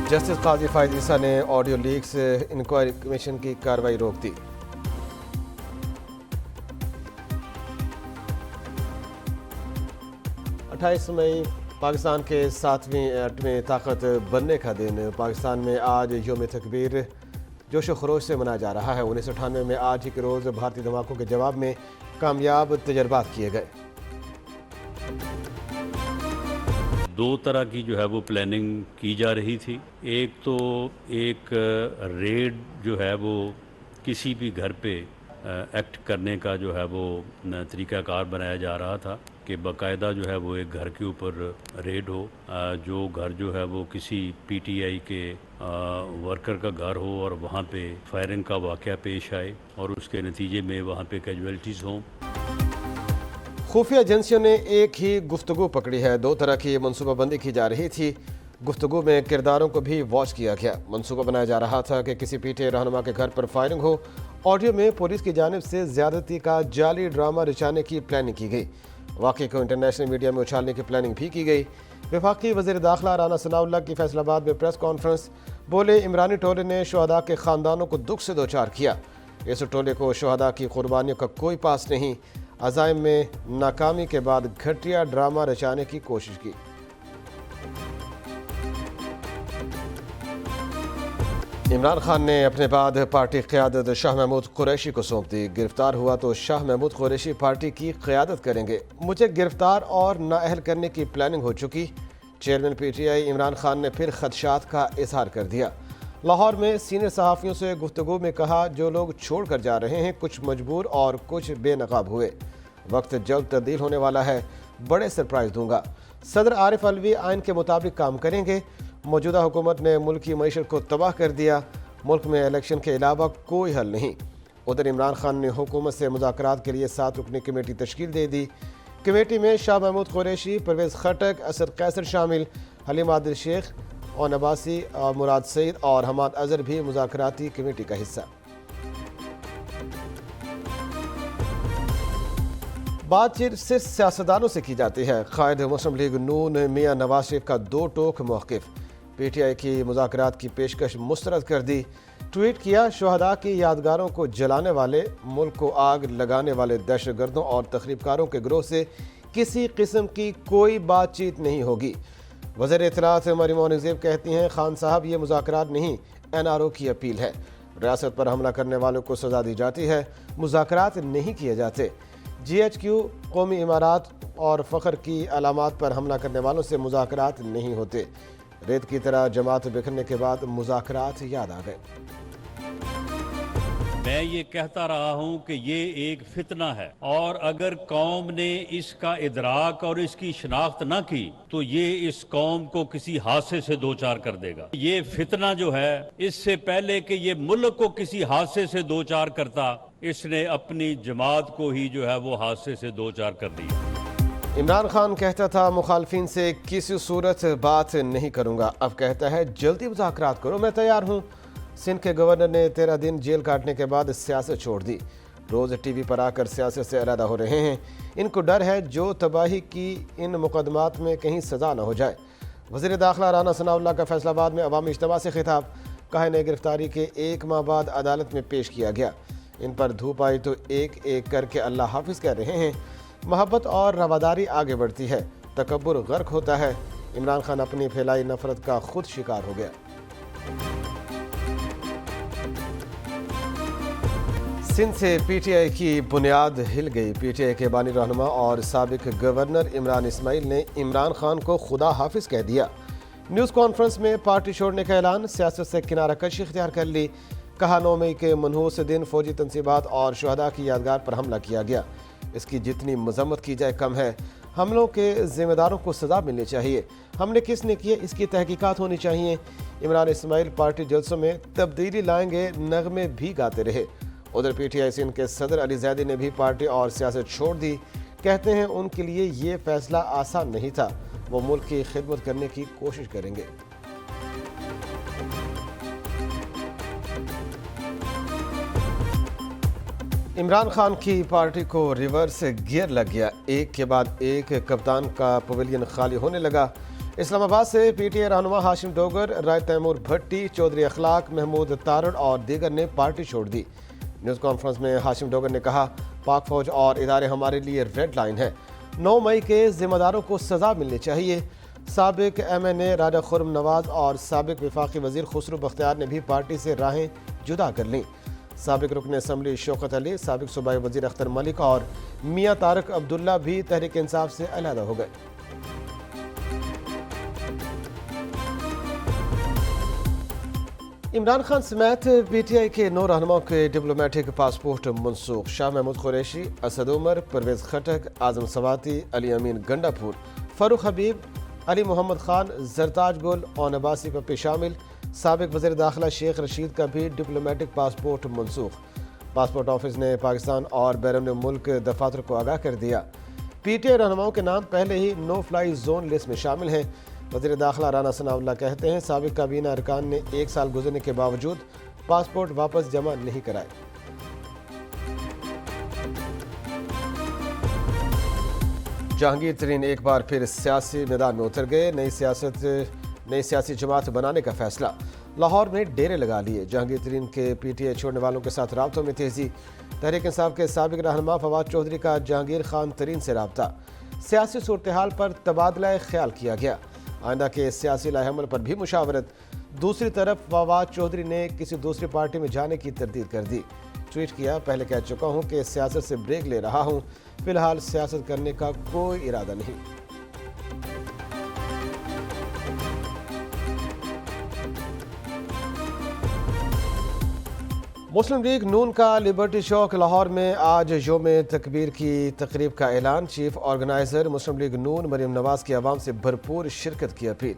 Justice قاضی فائز عیسیٰ نے audio leaks inquiry commission کی کارروائی روک دی۔ 28 مئی پاکستان کے 7ویں ایٹمی طاقت بننے کا دن۔ پاکستان میں آج یوم تکبیر جوش و خروش سے منایا جا رہا ہے۔ 1998 میں آج ہی کے روز بھارتی دھماکوں کے جواب میں کامیاب تجربات کیے گئے۔ دو طرح کی جو ہے وہ پلاننگ کی جا رہی تھی۔ ایک تو ایک ریڈ جو ہے وہ کسی بھی گھر پہ ایکٹ کرنے کا جو ہے وہ طریقہ کار بنایا جا رہا تھا کہ باقاعدہ جو ہے وہ ایک گھر کے اوپر ریڈ ہو، جو گھر جو ہے وہ کسی پی ٹی آئی کے ورکر کا گھر ہو اور وہاں پہ فائرنگ کا واقعہ پیش آئے اور اس کے نتیجے میں وہاں پہ کیجویلٹیز ہوں۔ خفیہ ایجنسیوں نے ایک ہی گفتگو پکڑی ہے۔ دو طرح کی منصوبہ بندی کی جا رہی تھی۔ گفتگو میں کرداروں کو بھی واچ کیا گیا۔ منصوبہ بنایا جا رہا تھا کہ کسی پی ٹی آئی رہنما کے گھر پر فائرنگ ہو۔ آڈیو میں پولیس کی جانب سے زیادتی کا جعلی ڈرامہ رچانے کی پلاننگ کی گئی۔ واقعے کو انٹرنیشنل میڈیا میں اچھالنے کی پلاننگ بھی کی گئی۔ وفاقی وزیر داخلہ رانا ثناء اللہ کی فیصل آباد میں پریس کانفرنس، بولے عمرانی ٹولے نے شہداء کے خاندانوں کو دکھ سے دوچار کیا۔ اس ٹولے کو شہداء کی قربانیوں کا کوئی پاس نہیں۔ عزائم میں ناکامی کے بعد گھٹیا ڈرامہ رچانے کی کوشش کی۔ عمران خان نے اپنے بعد پارٹی قیادت شاہ محمود قریشی کو سونپ دی۔ گرفتار ہوا تو شاہ محمود قریشی پارٹی کی قیادت کریں گے۔ مجھے گرفتار اور نااہل کرنے کی پلاننگ ہو چکی۔ Chairman P T I Imran Khan نے پھر خدشات کا اظہار کر دیا۔ لاہور میں سینئر صحافیوں سے گفتگو میں کہا، جو لوگ چھوڑ کر جا رہے ہیں کچھ مجبور اور کچھ بے نقاب ہوئے۔ وقت جلد تبدیل ہونے والا ہے، بڑے سرپرائز دوں گا۔ صدر عارف علوی آئین کے مطابق کام کریں گے۔ موجودہ حکومت نے ملک کی معیشت کو تباہ کر دیا۔ ملک میں الیکشن کے علاوہ کوئی حل نہیں۔ ادھر عمران خان نے حکومت سے مذاکرات کے لیے 7 رکنی کمیٹی تشکیل دے دی۔ کمیٹی میں شاہ محمود قریشی، پرویز خٹک، اسد قیصر شامل، حلیم عادل شیخ اور نباسی اور مراد سعید اور حماد اظہر بھی مذاکراتی کمیٹی کا حصہ۔ بات چیت صرف سیاستدانوں سے کی جاتی ہے۔ قائد مسلم لیگ نون میاں نواز شریف کا دو ٹوک موقف۔ پی ٹی آئی کی مذاکرات کی پیشکش مسترد کر دی۔ ٹویٹ کیا، شہداء کی یادگاروں کو جلانے والے، ملک کو آگ لگانے والے دہشت گردوں اور تخریب کاروں کے گروہ سے کسی قسم کی کوئی بات چیت نہیں ہوگی۔ وزیر اطلاعات مریم اورنگزیب کہتی ہیں، خان صاحب یہ مذاکرات نہیں، این آر او کی اپیل ہے۔ ریاست پر حملہ کرنے والوں کو سزا دی جاتی ہے، مذاکرات نہیں کیے جاتے۔ جی ایچ کیو قومی امارات اور فخر کی علامات پر حملہ کرنے والوں سے مذاکرات نہیں ہوتے۔ ریت کی طرح جماعت بکھرنے کے بعد مذاکرات یاد آ گئے۔ میں یہ کہتا رہا ہوں کہ یہ ایک فتنہ ہے، اور اگر قوم نے اس کا ادراک اور اس کی شناخت نہ کی تو یہ اس قوم کو کسی حادثے سے دوچار کر دے گا۔ یہ فتنہ جو ہے، اس سے پہلے کہ یہ ملک کو کسی حادثے سے دوچار کرتا، اس نے اپنی جماعت کو ہی جو ہے وہ حادثے سے دوچار کر دیا۔ عمران خان کہتا تھا، مخالفین سے کسی صورت بات نہیں کروں گا، اب کہتا ہے جلدی مذاکرات کرو، میں تیار ہوں۔ سندھ کے گورنر نے 13 دن جیل کاٹنے کے بعد سیاست چھوڑ دی۔ روز ٹی وی پر آ کر سیاست سے علیحدہ ہو رہے ہیں۔ ان کو ڈر ہے جو تباہی کی ان مقدمات میں کہیں سزا نہ ہو جائے۔ وزیر داخلہ رانا ثناء اللہ کا فیصل آباد میں عوامی اجتماع سے خطاب، کہا انہیں گرفتاری کے 1 ماہ بعد عدالت میں پیش کیا گیا۔ ان پر دھوپ آئی تو ایک ایک کر کے اللہ حافظ کہہ رہے ہیں۔ محبت اور رواداری آگے بڑھتی ہے، تکبر غرق ہوتا ہے۔ عمران خان اپنی پھیلائی نفرت کا خود شکار ہو گیا۔ سندھ سے پی ٹی آئی کی بنیاد ہل گئی۔ پی ٹی آئی کے بانی رہنما اور سابق گورنر عمران اسماعیل نے عمران خان کو خدا حافظ کہہ دیا۔ نیوز کانفرنس میں پارٹی چھوڑنے کا اعلان، سیاست سے کنارہ کشی اختیار کر لی۔ کہا 9 مئی کے منحوس دن فوجی تنصیبات اور شہداء کی یادگار پر حملہ کیا گیا۔ اس کی جتنی مذمت کی جائے کم ہے۔ حملوں کے ذمہ داروں کو سزا ملنی چاہیے۔ حملے کس نے کیے، اس کی تحقیقات ہونی چاہیے۔ عمران اسماعیل پارٹی جلسوں میں تبدیلی لائیں گے نغمے بھی گاتے رہے۔ ادھر پی ٹی آئی سندھ کے صدر علی زیدی نے بھی پارٹی اور سیاست چھوڑ دی۔ کہتے ہیں ان کے لیے یہ فیصلہ آسان نہیں تھا، وہ ملک کی خدمت کرنے کی کوشش کریں گے۔ عمران خان کی پارٹی کو ریورس گیئر لگ گیا۔ ایک کے بعد ایک کپتان کا پویلین خالی ہونے لگا۔ اسلام آباد سے پی ٹی آئی رہنما ہاشم ڈوگر، رائے تیمور بھٹی، چودھری اخلاق، محمود تارڑ اور دیگر نے پارٹی چھوڑ دی۔ نیوز کانفرنس میں ہاشم ڈوگر نے کہا، پاک فوج اور ادارے ہمارے لیے ریڈ لائن ہے۔ 9 مئی کے ذمہ داروں کو سزا ملنی چاہیے۔ سابق ایم این اے راجہ خرم نواز اور سابق وفاقی وزیر خسرو بختیار نے بھی پارٹی سے راہیں جدا کر لیں۔ سابق رکن اسمبلی شوکت علی، سابق صوبائی وزیر اختر ملک اور میاں طارق عبداللہ بھی تحریک انصاف سے علیحدہ ہو گئے۔ عمران خان سمیت پی ٹی آئی کے 9 رہنماؤں کے ڈپلومیٹک پاسپورٹ منسوخ۔ شاہ محمود قریشی، اسد عمر، پرویز خٹک، اعظم سواتی، علی امین گنڈا پور، فاروق حبیب، علی محمد خان، زرتاج گل اور عباسی پپی شامل۔ سابق وزیر داخلہ شیخ رشید کا بھی ڈپلومیٹک پاسپورٹ منسوخ۔ پاسپورٹ آفس نے پاکستان اور بیرون ملک دفاتر کو آگاہ کر دیا۔ پی ٹی آئی رہنماؤں کے نام پہلے ہی نو فلائی زون لسٹ میں شامل ہیں۔ وزیر داخلہ رانا ثناء اللہ کہتے ہیں، سابق کابینہ ارکان نے 1 سال گزرنے کے باوجود پاسپورٹ واپس جمع نہیں کرائے۔ جہانگیر ترین ایک بار پھر سیاسی میدان میں اتر گئے۔ نئی سیاسی جماعت بنانے کا فیصلہ۔ لاہور میں ڈیرے لگا لیے۔ جہانگیر ترین کے پی ٹی آئی چھوڑنے والوں کے ساتھ رابطوں میں تیزی۔ تحریک انصاف کے سابق رہنما فواد چودھری کا جہانگیر خان ترین سے رابطہ۔ سیاسی صورتحال پر تبادلہ خیال کیا گیا۔ آئندہ کے سیاسی لائحہ عمل پر بھی مشاورت۔ دوسری طرف فواد چودھری نے کسی دوسری پارٹی میں جانے کی تردید کر دی۔ ٹویٹ کیا، پہلے کہہ چکا ہوں کہ سیاست سے بریک لے رہا ہوں، فی الحال سیاست کرنے کا کوئی ارادہ نہیں۔ مسلم لیگ نون کا لبرٹی چوک لاہور میں آج یوم تکبیر کی تقریب کا اعلان۔ چیف آرگنائزر مسلم لیگ نون مریم نواز کی عوام سے بھرپور شرکت کی اپیل۔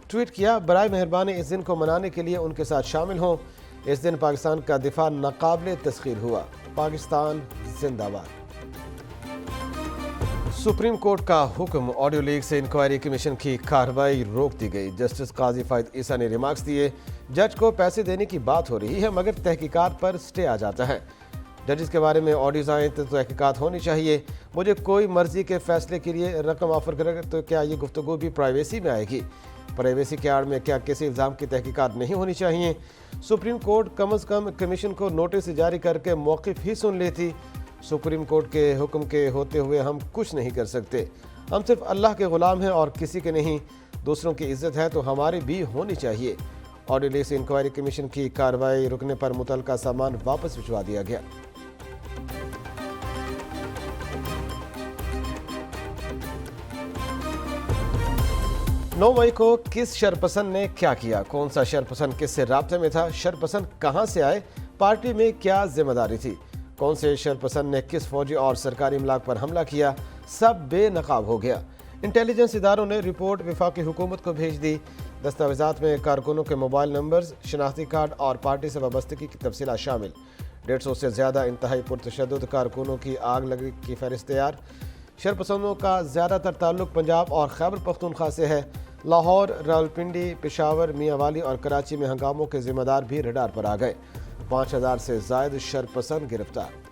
ٹویٹ کیا، برائے مہربانی اس دن کو منانے کے لیے ان کے ساتھ شامل ہوں۔ اس دن پاکستان کا دفاع ناقابل تسخیر ہوا۔ پاکستان زندہ باد۔ سپریم کورٹ کا حکم، آڈیو لیک سے انکوائری کمیشن کی کارروائی روک دی گئی۔ جسٹس قاضی فائد عیسیٰ نے ریمارکس دیے، جج کو پیسے دینے کی بات ہو رہی ہے مگر تحقیقات پر سٹے آ جاتا ہے۔ ججز کے بارے میں آڈیوز آئیں تو تحقیقات ہونی چاہیے۔ مجھے کوئی مرضی کے فیصلے کے لیے رقم آفر کرے تو کیا یہ گفتگو بھی پرائیویسی میں آئے گی؟ پرائیویسی کے آڑ میں کیا کسی الزام کی تحقیقات نہیں ہونی چاہیے؟ سپریم کورٹ کم از کم کمیشن کو نوٹس جاری کر کے موقف ہی سن لیتی۔ سپریم کورٹ کے حکم کے ہوتے ہوئے ہم کچھ نہیں کر سکتے۔ ہم صرف اللہ کے غلام ہیں اور کسی کے نہیں۔ دوسروں کی عزت ہے تو ہماری بھی ہونی چاہیے۔ آڈیو لیک سے انکوائری کمیشن کی کارروائی رکنے پر متعلقہ سامان واپس بھجوا دیا گیا۔ نو مئی کو کس شرپسند نے کیا کیا؟ کون سا شرپسند کس سے رابطے میں تھا؟ شرپسند کہاں سے آئے؟ پارٹی میں کیا ذمہ داری تھی؟ کون سے شرپسند نے کس فوجی اور سرکاری املاک پر حملہ کیا؟ سب بے نقاب ہو گیا۔ انٹیلیجنس اداروں نے رپورٹ وفاقی حکومت کو بھیج دی۔ دستاویزات میں کارکنوں کے موبائل نمبرز، شناختی کارڈ اور پارٹی سے وابستگی کی تفصیلات شامل۔ 150 سے زیادہ انتہائی پرتشدد کارکنوں کی آگ لگی کی فہرست تیار۔ شرپسندوں کا زیادہ تر تعلق پنجاب اور خیبر پختونخوا سے ہے۔ لاہور، راولپنڈی، پشاور، میاں والی اور کراچی میں ہنگاموں کے ذمہ دار بھی ریڈار پر آ گئے۔ 5000 سے زائد شرپسند گرفتار۔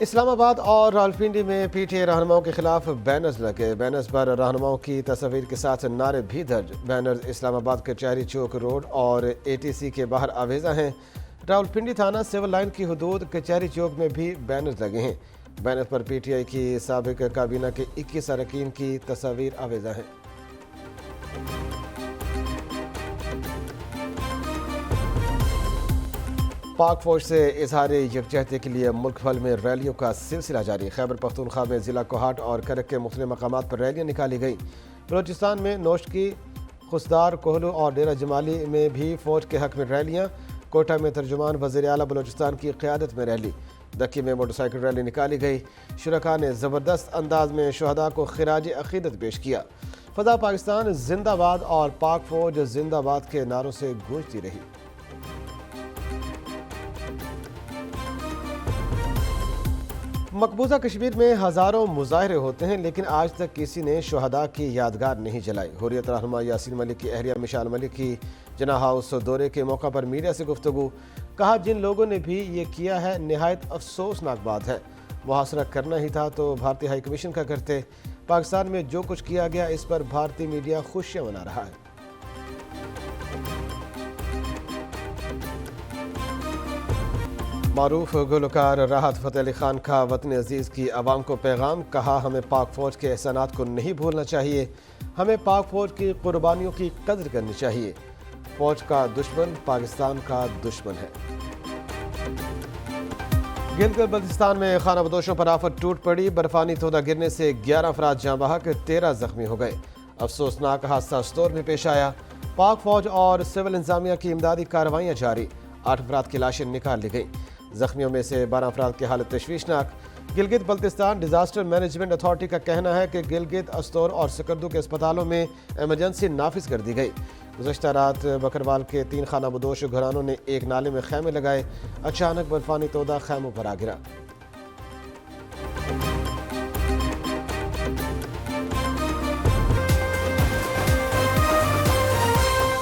اسلام آباد اور راولپنڈی میں پی ٹی آئی رہنماؤں کے خلاف بینرز لگے۔ بینرز پر رہنماؤں کی تصاویر کے ساتھ نعرے بھی درج۔ بینرز اسلام آباد کچہری چوک روڈ اور اے ٹی سی کے باہر آویزاں ہیں۔ راولپنڈی تھانہ سول لائن کی حدود کچہری چوک میں بھی بینرز لگے ہیں۔ Banners per P T I کی سابق کابینہ کے 21 اراکین کی تصاویر آویزاں ہیں۔ پاک فوج سے اظہار یکجہتی کے لیے ملک بھر میں ریلیوں کا سلسلہ جاری۔ خیبر پختونخوا میں ضلع کوہاٹ اور کرک کے مختلف مقامات پر ریلیاں نکالی گئیں۔ بلوچستان میں نوشکی، خسدار، کوہلو اور ڈیرہ جمالی میں بھی فوج کے حق میں ریلیاں۔ کوئٹہ میں ترجمان وزیر اعلیٰ بلوچستان کی قیادت میں ریلی۔ دکی میں موٹر سائیکل ریلی نکالی گئی۔ شرکاء نے زبردست انداز میں شہداء کو خراج عقیدت پیش کیا۔ فدا پاکستان زندہ باد اور پاک فوج زندہ باد کے نعروں سے گونجتی رہی۔ مقبوضہ کشمیر میں ہزاروں مظاہرے ہوتے ہیں لیکن آج تک کسی نے شہداء کی یادگار نہیں جلائی۔ حریت رہنما یاسین ملک کی اہلیہ مشال ملک کی جناح ہاؤس دورے کے موقع پر میڈیا سے گفتگو۔ کہا، جن لوگوں نے بھی یہ کیا ہے نہایت افسوسناک بات ہے۔ محاصرہ کرنا ہی تھا تو بھارتی ہائی کمیشن کا کرتے. پاکستان میں جو کچھ کیا گیا اس پر بھارتی میڈیا خوشیاں منا رہا ہے. معروف گلوکار راحت فتح علی خان کا وطن عزیز کی عوام کو پیغام. کہا ہمیں پاک فوج کے احسانات کو نہیں بھولنا چاہیے, ہمیں پاک فوج کی قربانیوں کی قدر کرنی چاہیے. فوج کا دشمن پاکستان کا دشمن ہے. گلگت بلتستان میں خانہ بدوشوں پر آفت ٹوٹ پڑی. برفانی تودہ گرنے سے 11 افراد جاں بحق, 13 زخمی ہو گئے. افسوسناک حادثہ استور میں پیش آیا. پاک فوج اور سول انتظامیہ کی امدادی کارروائیاں جاری. 8 افراد کی لاشیں نکال لی گئیں. زخمیوں میں سے 12 افراد کی حالت تشویشناک. Gilgit Baltistan disaster management authority کا کہنا ہے کہ گلگت, استور اور سکردو کے اسپتالوں میں ایمرجنسی نافذ کر دی گئی. گزشتہ رات بکروال کے 3 خانہ بدوش گھرانوں نے ایک نالے میں خیمے لگائے. اچانک برفانی تودہ خیموں پر آ گرا.